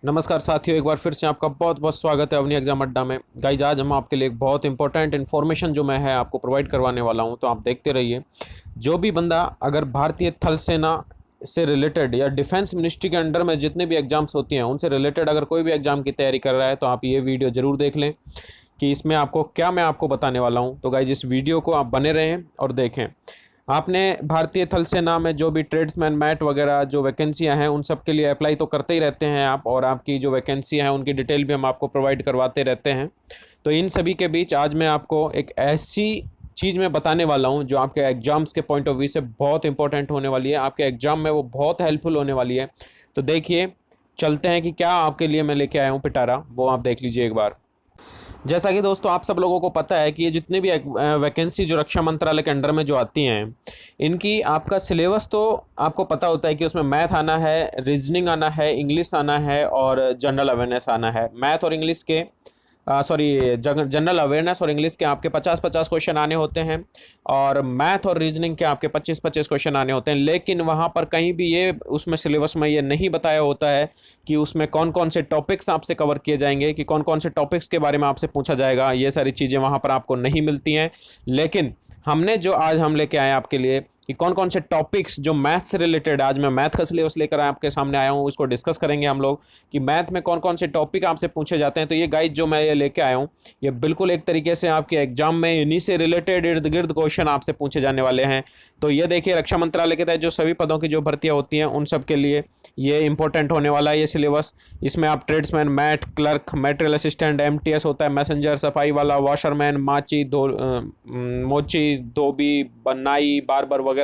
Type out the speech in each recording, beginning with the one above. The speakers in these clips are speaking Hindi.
नमस्कार साथियों, एक बार फिर से आपका बहुत बहुत स्वागत है अवनी एग्जाम अड्डा में। गाइज, आज हम आपके लिए एक बहुत इंपॉर्टेंट इन्फॉर्मेशन जो मैं है आपको प्रोवाइड करवाने वाला हूं, तो आप देखते रहिए। जो भी बंदा अगर भारतीय थल सेना से रिलेटेड या डिफेंस मिनिस्ट्री के अंडर में जितने भी एग्जाम्स होती हैं उनसे रिलेटेड अगर कोई भी एग्जाम की तैयारी कर रहा है तो आप ये वीडियो ज़रूर देख लें कि इसमें आपको क्या मैं आपको बताने वाला हूँ। तो गाइज, इस वीडियो को आप बने रहें और देखें। आपने भारतीय थल सेना में जो भी ट्रेड्समैन मैट वगैरह जो वैकेंसियां हैं उन सब के लिए अप्लाई तो करते ही रहते हैं आप, और आपकी जो वैकेंसी हैं उनकी डिटेल भी हम आपको प्रोवाइड करवाते रहते हैं। तो इन सभी के बीच आज मैं आपको एक ऐसी चीज़ मैं बताने वाला हूं जो आपके एग्जाम्स के पॉइंट ऑफ व्यू से बहुत इंपॉर्टेंट होने वाली है, आपके एग्जाम में वो बहुत हेल्पफुल होने वाली है। तो देखिए, चलते हैं कि क्या आपके लिए मैं लेके आया हूँ पिटारा, वो आप देख लीजिए एक बार। जैसा कि दोस्तों आप सब लोगों को पता है कि ये जितनी भी वैकेंसी जो रक्षा मंत्रालय के अंडर में जो आती हैं, इनकी आपका सिलेबस तो आपको पता होता है कि उसमें मैथ आना है, रीजनिंग आना है, इंग्लिश आना है और जनरल अवेयरनेस आना है। मैथ और इंग्लिश के जनरल अवेयरनेस और इंग्लिश के आपके 50-50 क्वेश्चन आने होते हैं, और मैथ और रीजनिंग के आपके 25-25 क्वेश्चन आने होते हैं। लेकिन वहाँ पर कहीं भी ये उसमें सिलेबस में ये नहीं बताया होता है कि उसमें कौन कौन से टॉपिक्स आपसे कवर किए जाएंगे, कि कौन कौन से टॉपिक्स के बारे में आपसे पूछा जाएगा। ये सारी चीज़ें वहाँ पर आपको नहीं मिलती हैं। लेकिन हमने जो आज हम लेके आए आपके लिए कि कौन कौन से टॉपिक्स जो मैथ से रिलेटेड, आज मैं मैथ का सिलेबस लेकर आपके सामने आया हूँ, उसको डिस्कस करेंगे हम लोग कि मैथ में कौन कौन से टॉपिक आपसे पूछे जाते हैं। तो ये गाइड जो मैं ये लेके आया हूँ, ये बिल्कुल एक तरीके से आपके एग्जाम में इन्हीं से रिलेटेड इर्द गिर्द क्वेश्चन आपसे पूछे जाने वाले हैं। तो ये देखिए, रक्षा मंत्रालय के तहत जो सभी पदों की जो भर्तियां होती हैं उन सब के लिए ये इंपॉर्टेंट होने वाला है ये सिलेबस। इसमें आप tradesman mate, clerk, material assistant, MTS होता है मैसेंजर, सफाई वाला, वॉशरमैन, मोची, धोबी, बनाई, बार्बर वगैरह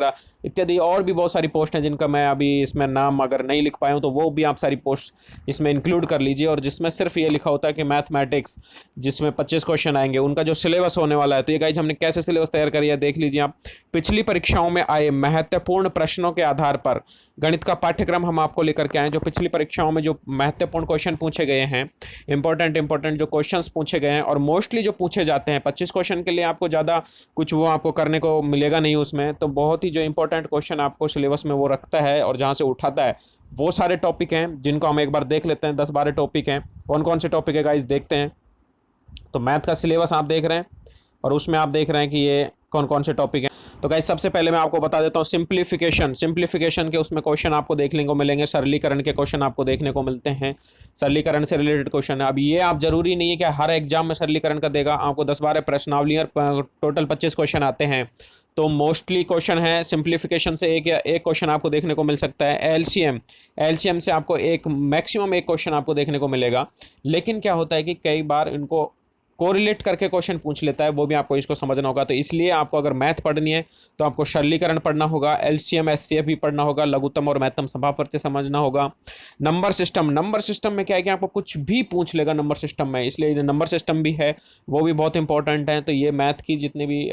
इत्यादि और भी बहुत सारी पोस्ट हैं जिनका मैं अभी इसमें नाम अगर नहीं लिख पाया हूँ तो वो भी आप सारी पोस्ट इसमें इंक्लूड कर लीजिए। और जिसमें सिर्फ ये लिखा होता है कि मैथमेटिक्स, जिसमें 25 क्वेश्चन आएंगे, उनका जो सिलेबस होने वाला है। तो ये गाइज हमने कैसे सिलेबस तैयार करी है देख लीजिए आप। पिछली परीक्षाओं में आए महत्वपूर्ण प्रश्नों के आधार पर गणित का पाठ्यक्रम हम आपको लेकर के आए, जो पिछली परीक्षाओं में जो महत्वपूर्ण क्वेश्चन पूछे गए हैं, इंपॉर्टेंट जो क्वेश्चंस पूछे गए हैं और मोस्टली जो पूछे जाते हैं। 25 क्वेश्चन के लिए आपको ज़्यादा कुछ वो आपको करने को मिलेगा नहीं उसमें, तो बहुत ही जो इंपॉर्टेंट क्वेश्चन आपको सिलेबस में वो रखता है और जहाँ से उठाता है वो सारे टॉपिक हैं जिनको हम एक बार देख लेते हैं। 10-12 टॉपिक हैं। कौन कौन से टॉपिक है गाइस, देखते हैं। तो मैथ का सिलेबस आप देख रहे हैं और उसमें आप देख रहे हैं कि ये कौन कौन से टॉपिक हैं। तो गाइस सबसे पहले मैं आपको बता देता हूँ सिंप्लीफिकेशन के उसमें क्वेश्चन आपको देखने को मिलेंगे, सरलीकरण के क्वेश्चन आपको देखने को मिलते हैं, सरलीकरण से रिलेटेड क्वेश्चन है। अब ये आप जरूरी नहीं है कि हर एग्जाम में सरलीकरण का देगा, आपको 10-12 प्रश्नावली और टोटल 25 क्वेश्चन आते हैं। तो मोस्टली क्वेश्चन है सिंप्लीफिकेशन से एक या एक क्वेश्चन आपको देखने को मिल सकता है। एलसीएम से आपको एक मैक्सिमम एक क्वेश्चन आपको देखने को मिलेगा। लेकिन क्या होता है कि कई बार इनको कोरिलेट करके क्वेश्चन पूछ लेता है, वो भी आपको इसको समझना होगा। तो इसलिए आपको अगर मैथ पढ़नी है तो आपको सरलीकरण पढ़ना होगा, एलसीएम एचसीएफ भी पढ़ना होगा, लघुत्तम और महत्तम समापवर्ती समझना होगा। नंबर सिस्टम में क्या है कि आपको कुछ भी पूछ लेगा नंबर सिस्टम में, इसलिए नंबर सिस्टम भी है, वो भी बहुत इंपॉर्टेंट है। तो ये मैथ की जितनी भी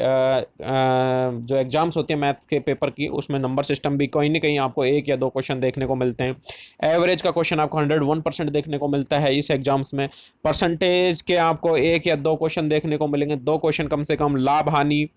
जो एग्जाम्स होती है मैथ के पेपर की, उसमें नंबर सिस्टम भी कहीं ना कहीं आपको एक या दो क्वेश्चन देखने को मिलते हैं। एवरेज का क्वेश्चन आपको 101% देखने को मिलता है इस एग्जाम्स में। परसेंटेज के आपको एक या दो क्वेश्चन देखने को मिलेंगे, दो क्वेश्चन कम से कम। लाभ हानि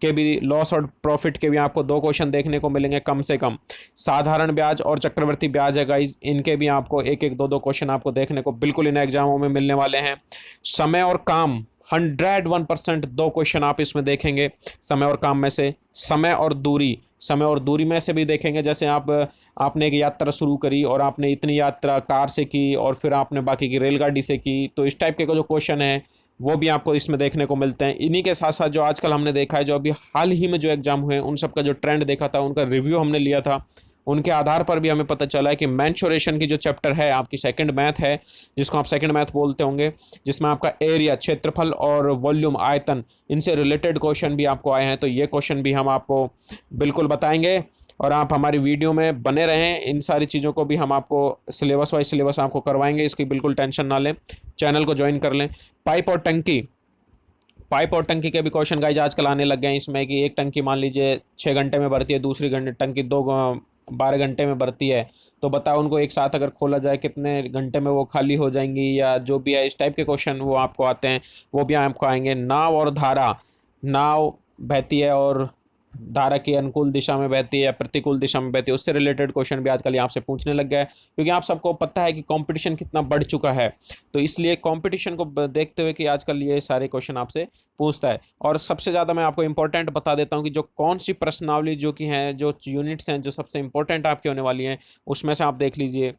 के भी, लॉस और प्रॉफिट के भी आपको दो क्वेश्चन देखने को मिलेंगे कम से कम। साधारण ब्याज और चक्रवृद्धि ब्याज है गाइज, इनके भी आपको एक एक दो दो क्वेश्चन आपको देखने को बिल्कुल इन एग्जामों में मिलने वाले हैं। समय और काम 101% दो क्वेश्चन आप इसमें देखेंगे समय और काम में से। समय और दूरी में से भी देखेंगे, जैसे आपने एक यात्रा शुरू करी और आपने इतनी यात्रा कार से की और फिर आपने बाकी की रेलगाड़ी से की, तो इस टाइप के जो क्वेश्चन है वो भी आपको इसमें देखने को मिलते हैं। इन्हीं के साथ साथ जो आजकल हमने देखा है, जो अभी हाल ही में जो एग्जाम हुए उन सब का जो ट्रेंड देखा था, उनका रिव्यू हमने लिया था, उनके आधार पर भी हमें पता चला है कि मेंसुरेशन की जो चैप्टर है आपकी सेकंड मैथ है, जिसको आप सेकंड मैथ बोलते होंगे, जिसमें आपका एरिया, क्षेत्रफल और वॉल्यूम, आयतन, इनसे रिलेटेड क्वेश्चन भी आपको आए हैं। तो ये क्वेश्चन भी हम आपको बिल्कुल बताएंगे और आप हमारी वीडियो में बने रहें। इन सारी चीज़ों को भी हम आपको सिलेबस वाइज सिलेबस आपको करवाएंगे, इसकी बिल्कुल टेंशन ना लें, चैनल को ज्वाइन कर लें। पाइप और टंकी के भी क्वेश्चन गाइज आजकल आने लग गए हैं इसमें, कि एक टंकी मान लीजिए 6 घंटे में भरती है, दूसरी टंकी 12 घंटे में भरती है, तो बताओ उनको एक साथ अगर खोला जाए कितने घंटे में वो खाली हो जाएंगी, या जो भी है इस टाइप के क्वेश्चन वो आपको आते हैं, वो भी आपको आएंगे। नाव और धारा, नाव बहती है और धारा की अनुकूल दिशा में बहती है या प्रतिकूल दिशा में बहती है, उससे रिलेटेड क्वेश्चन भी आजकल यहाँ से पूछने लग गया है, क्योंकि आप सबको पता है कि कंपटीशन कितना बढ़ चुका है। तो इसलिए कंपटीशन को देखते हुए कि आजकल ये सारे क्वेश्चन आपसे पूछता है। और सबसे ज़्यादा मैं आपको इंपॉर्टेंट बता देता हूँ कि जो कौन सी प्रश्नावली जो कि हैं, जो यूनिट्स हैं जो सबसे इंपॉर्टेंट आपके होने वाली हैं, उसमें से आप देख लीजिए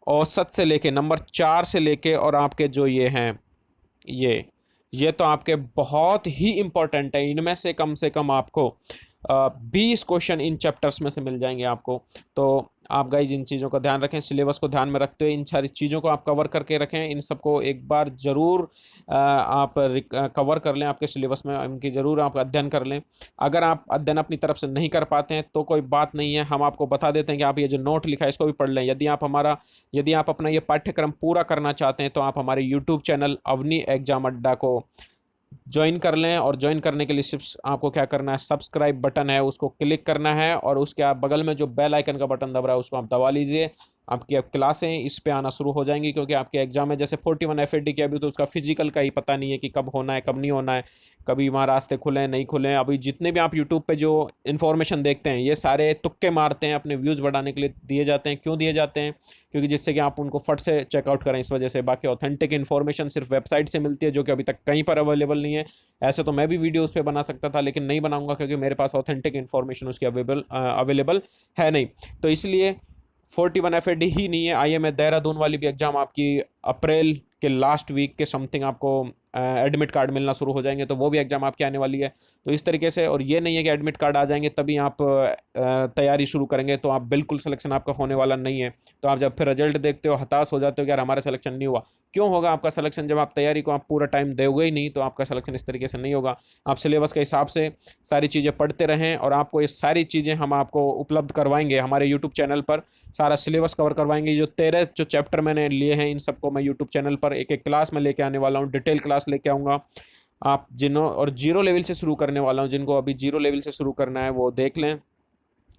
औसत से लेके नंबर 4 से लेके और आपके जो ये हैं ये तो आपके बहुत ही इंपॉर्टेंट है। इनमें से कम आपको 20 क्वेश्चन इन चैप्टर्स में से मिल जाएंगे आपको। तो आप गाइज इन चीज़ों का ध्यान रखें, सिलेबस को ध्यान में रखते हुए इन सारी चीज़ों को आप कवर करके रखें। इन सबको एक बार ज़रूर आप कवर कर लें आपके सिलेबस में, इनकी ज़रूर आप अध्ययन कर लें। अगर आप अध्ययन अपनी तरफ से नहीं कर पाते हैं तो कोई बात नहीं है, हम आपको बता देते हैं कि आप ये जो नोट लिखा है इसको भी पढ़ लें। यदि आप अपना ये पाठ्यक्रम पूरा करना चाहते हैं तो आप हमारे यूट्यूब चैनल अवनी एग्जाम अड्डा को ज्वाइन कर लें। और ज्वाइन करने के लिए सिर्फ आपको क्या करना है, सब्सक्राइब बटन है उसको क्लिक करना है, और उसके आप बगल में जो बेल आइकन का बटन दब रहा है उसको आप दबा लीजिए। आपकी अब क्लासें इस पे आना शुरू हो जाएंगी, क्योंकि आपके एग्जाम में जैसे 41 FAD की अभी तो उसका फिजिकल का ही पता नहीं है कि कब होना है कब नहीं होना है, कभी वहाँ रास्ते खुले हैं नहीं खुले हैं। अभी जितने भी आप यूट्यूब पे जो इन्फॉर्मेशन देखते हैं ये सारे तुक्के मारते हैं, अपने व्यूज़ बढ़ाने के लिए दिए जाते हैं। क्यों दिए जाते हैं? क्योंकि जिससे कि आप उनको फट से चेकआउट करें, इस वजह से। बाकी ऑथेंटिक इन्फॉर्मेशन सिर्फ वेबसाइट से मिलती है, जो कि अभी तक कहीं पर अवेलेबल नहीं है। ऐसे तो मैं भी वीडियो उस पर बना सकता था, लेकिन नहीं बनाऊंगा क्योंकि मेरे पास ऑथेंटिक इन्फॉर्मेशन उसकी अवेलेबल है नहीं। तो इसलिए 41 FAD ही नहीं है, IMA देहरादून वाली भी एग्जाम आपकी अप्रैल के लास्ट वीक के समथिंग आपको एडमिट कार्ड मिलना शुरू हो जाएंगे, तो वो भी एग्जाम आपकी आने वाली है। तो इस तरीके से, और ये नहीं है कि एडमिट कार्ड आ जाएंगे तभी आप तैयारी शुरू करेंगे, तो आप बिल्कुल सिलेक्शन आपका होने वाला नहीं है। तो आप जब फिर रिजल्ट देखते हो हताश हो जाते हो कि यार हमारा सिलेक्शन नहीं हुआ। क्यों होगा आपका सिलेक्शन? जब आप तैयारी को आप पूरा टाइम दोगे ही नहीं तो आपका सिलेक्शन इस तरीके से नहीं होगा। आप सिलेबस के हिसाब से सारी चीज़ें पढ़ते रहें, और आपको ये सारी चीज़ें हम आपको उपलब्ध करवाएंगे हमारे यूट्यूब चैनल पर। सारा सिलेबस कवर करवाएंगे। जो 13 जो चैप्टर मैंने लिए हैं इन सबको मैं यूट्यूब चैनल पर एक एक क्लास में लेके आने वाला हूँ, डिटेल क्लास लेके आऊँगा। आप जिन्हों और जीरो लेवल से शुरू करने वाला हूँ, जिनको अभी जीरो लेवल से शुरू करना है वो देख लें।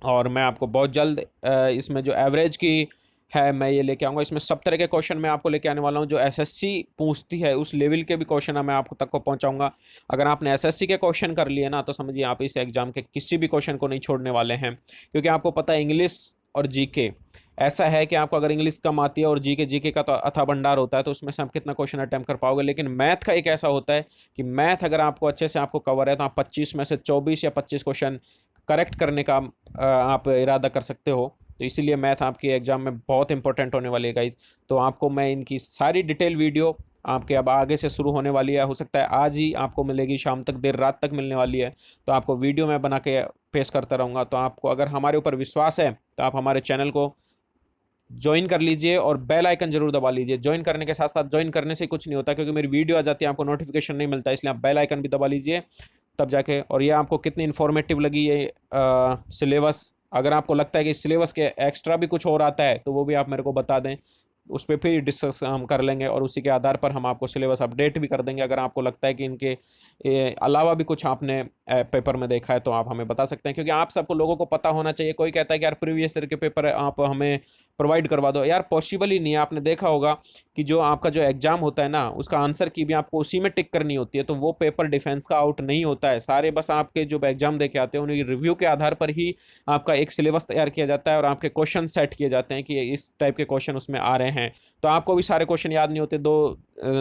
और मैं आपको बहुत जल्द इसमें जो एवरेज की है मैं ये लेके आऊँगा। इसमें सब तरह के क्वेश्चन मैं आपको लेके आने वाला हूँ। जो SSC पूछती है उस लेवल के भी क्वेश्चन मैं आपको तक को पहुँचाऊँगा। अगर आपने SSC के क्वेश्चन कर लिए ना, तो समझिए आप इस एग्ज़ाम के किसी भी क्वेश्चन को नहीं छोड़ने वाले हैं। क्योंकि आपको पता है इंग्लिश और GK ऐसा है कि आपको अगर इंग्लिश कम आती है और GK का तो अथा भंडार होता है, तो उसमें से आप कितना क्वेश्चन अटैम्प्ट कर पाओगे। लेकिन मैथ का एक ऐसा होता है कि मैथ अगर आपको अच्छे से आपको कवर है तो आप 25 में से 24 या 25 क्वेश्चन करेक्ट करने का आप इरादा कर सकते हो। तो इसीलिए मैथ आपके एग्जाम में बहुत इंपॉर्टेंट होने वाली है गाइज। तो आपको मैं इनकी सारी डिटेल वीडियो आपके अब आगे से शुरू होने वाली है, हो सकता है आज ही आपको मिलेगी, शाम तक देर रात तक मिलने वाली है। तो आपको वीडियो मैं बना के पेश करता रहूँगा। तो आपको अगर हमारे ऊपर विश्वास है तो आप हमारे चैनल को ज्वाइन कर लीजिए और बेल आइकन जरूर दबा लीजिए। ज्वाइन करने के साथ साथ, ज्वाइन करने से कुछ नहीं होता क्योंकि मेरी वीडियो आ जाती है आपको नोटिफिकेशन नहीं मिलता, इसलिए आप बेल आइकन भी दबा लीजिए तब जाके। और ये आपको कितनी इन्फॉर्मेटिव लगी ये सिलेबस। अगर आपको लगता है कि सिलेबस के एक्स्ट्रा भी कुछ और आता है तो वो भी आप मेरे को बता दें, उस पर फिर डिस्कस हम कर लेंगे, और उसी के आधार पर हम आपको सिलेबस अपडेट भी कर देंगे। अगर आपको लगता है कि इनके अलावा भी कुछ आपने पेपर में देखा है तो आप हमें बता सकते हैं, क्योंकि आप सबको लोगों को पता होना चाहिए। कोई कहता है कि यार प्रीवियस ईयर के पेपर आप हमें प्रोवाइड करवा दो, यार पॉसिबल ही नहीं है। आपने देखा होगा कि जो आपका जो एग्जाम होता है ना, उसका आंसर की भी आपको उसी में टिक करनी होती है, तो वो पेपर डिफेंस का आउट नहीं होता है। सारे बस आपके जो एग्जाम दे के आते हैं उनकी रिव्यू के आधार पर ही आपका एक सिलेबस तैयार किया जाता है और आपके क्वेश्चन सेट किए जाते हैं कि इस टाइप के क्वेश्चन उसमें आ रहे हैं। तो आपको भी सारे क्वेश्चन याद नहीं होते।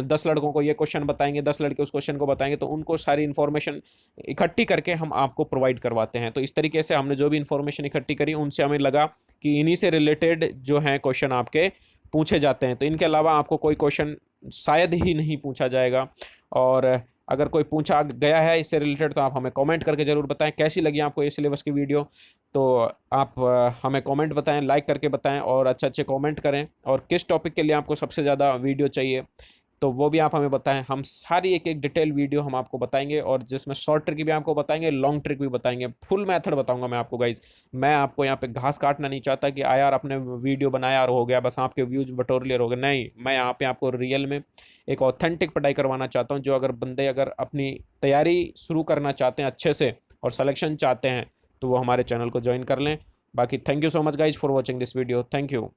10 लड़कों को ये क्वेश्चन बताएंगे, 10 लड़के उस क्वेश्चन को बताएंगे, तो उनको सारी इन्फॉर्मेशन इकट्ठी करके हम आपको प्रोवाइड करवाते हैं। तो इस तरीके से हमने जो भी इन्फॉर्मेशन इकट्ठी करी उनसे हमें लगा कि इन्हीं से रिलेटेड जो है क्वेश्चन आपके पूछे जाते हैं। तो इनके अलावा आपको कोई क्वेश्चन शायद ही नहीं पूछा जाएगा। और अगर कोई पूछा गया है इससे रिलेटेड तो आप हमें कमेंट करके ज़रूर बताएं कैसी लगी आपको ये सिलेबस की वीडियो। तो आप हमें कमेंट बताएं, लाइक करके बताएं, और अच्छे अच्छे कमेंट करें। और किस टॉपिक के लिए आपको सबसे ज़्यादा वीडियो चाहिए तो वो भी आप हमें बताएं। हम सारी एक एक डिटेल वीडियो हम आपको बताएंगे, और जिसमें शॉर्ट ट्रिक भी आपको बताएंगे, लॉन्ग ट्रिक भी बताएंगे, फुल मेथड बताऊंगा मैं आपको गाइज। मैं आपको यहाँ पे घास काटना नहीं चाहता कि यार आपने वीडियो बनाया और हो गया बस आपके व्यूज बटोर लिए हो गए। नहीं, मैं यहाँ पे आपको रियल में एक ऑथेंटिक पढ़ाई करवाना चाहता हूँ। जो अगर बंदे अगर अपनी तैयारी शुरू करना चाहते हैं अच्छे से और सलेक्शन चाहते हैं तो वो हमारे चैनल को ज्वाइन कर लें। बाकी thank you so much guys for watching this video. Thank you.